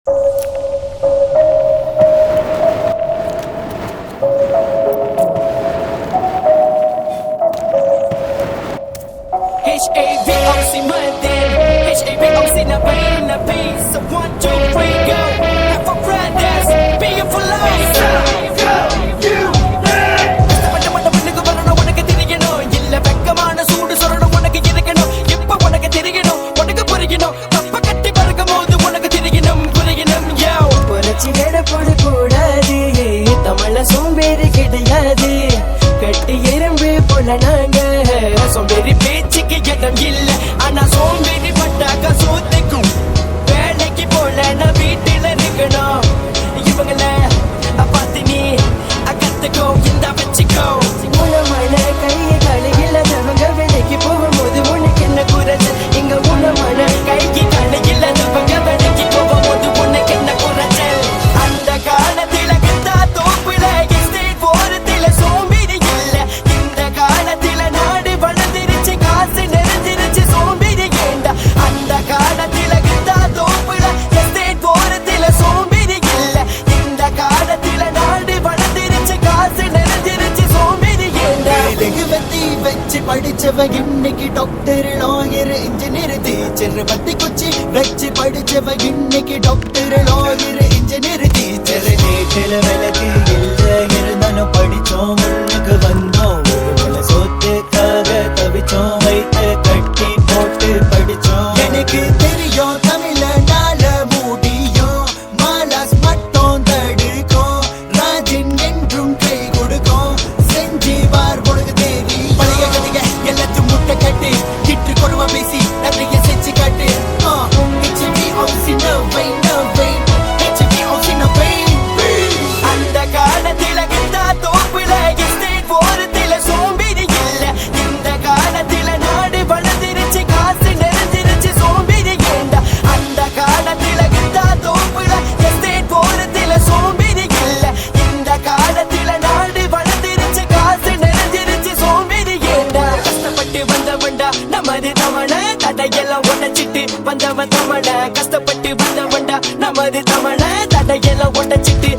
H-A-V-O-C Monday, H-A-V-O-C na pain na peace. So 1, 2, 3, go. Have for brothers, being for life. கஷ்டப்பட்ட வரணும் உனக்கு தெரியணும். இல்ல வெக்கமான சூடு சொல்லணும் உனக்கு இருக்கணும். இப்ப உனக்கு தெரியணும், உனக்கு புரியணும். தப்ப கட்டி பறக்கும் போது உனக்கு தெரியணும், புரியணும். புரட்சி நடப்போடு கூடாது, தமிழ சோம்பேறி கிடையாது. கட்டி எறும்பு போல நாங்க சோம்பேறி பேச்சுக்கு இடம் இல்ல. ஆனா சோம்பேறி பட்டாக்க சோத்துக்கும் வேலைக்கு போல நான் வீட்டில இருக்கணும். இவங்கள பார்த்து நீ கத்துக்கோ, இந்த வச்சுக்கோ. உணமான கையை கலையில் இல்லாதவங்க வேலைக்கு போகும்போது உனக்கு என்ன குறைச்சல்? இங்க உணமான கைக்கு கலை இல்லாதவங்க வேலைக்கு போகும்போது உனக்கு என்ன குறைச்சல்? அந்த காலத்தில கத்தா தோப்புல எஸ்டேட் போறதில சோம்பேறி இல்ல. இந்த காலத்தில நாடு வளர்ந்துருச்சு, காசு நிறைஞ்சிருச்சு, சோம்பேறி ஏண்டா? அந்த காலத்தில கத்தா தோப்புல எஸ்டேட் போறதில சோம்பேறி இல்ல. இந்த காலத்தில நாடு வளர்ந்துருச்சு, காசு நிறைஞ்சிருச்சு, சோம்பேறி ஏண்டா? வச்சு படிச்சவ இன்னைக்கு டாக்டர், லாயர், இன்ஜினியர், டீச்சர். பத்தி குச்சி வச்சு படிச்சவ இன்னைக்கு டாக்டர், லாயர், இன்ஜினியர், டீச்சர். வீட்டில் விளக்கு இல்ல இருந்தாலும் படிச்சோம், முன்னுக்கு வந்தோம். ஒரு வேளை சொத்துக்காக தவிச்சோம், வைத்து கட்டி போட்டு படிச்சோம். எனக்கு தெரியும் தமிழனால முடியும், மாலாஸ் மட்டும் தடுக்கும், ராஜன் என்றும் கை கொடுக்கும். செஞ்சு வார் உனக்கு தேவி பழைய கதைக எல்லாத்தையும் முட்டை கட்டு, கிட்டு கொடுவா பேசி நிறைய செஞ்சு காட்டு. HBOC no pain, no pain. HBOC no pain. அந்த காலத்தில கத்தா தோப்புல எஸ்டேட் போறதில சோம்பேறி இல்ல. இந்த காலத்தில நாடு வளர்ந்துருச்சு, காசு நிறைஞ்சிருச்சு, சோம்பேறி ஏண்டா? அந்த காலத்தில கத்தா தோப்புல எஸ்டேட் போறதில சோம்பேறி இல்ல. இந்த காலத்தில நாடு வளர்ந்துருச்சு, காசு நிறைஞ்சிருச்சு, சோம்பேறி ஏண்டா? கஷ்டப்பட்டு வந்தவன்டா நமது தமிழ, தடையெல்லாம் உடைச்சிட்டு வந்தவன் தமிழ. கஷ்டப்பட்டு வந்தவன்டா நமது தமிழ, தடையெல்லாம் உடைச்சிட்டு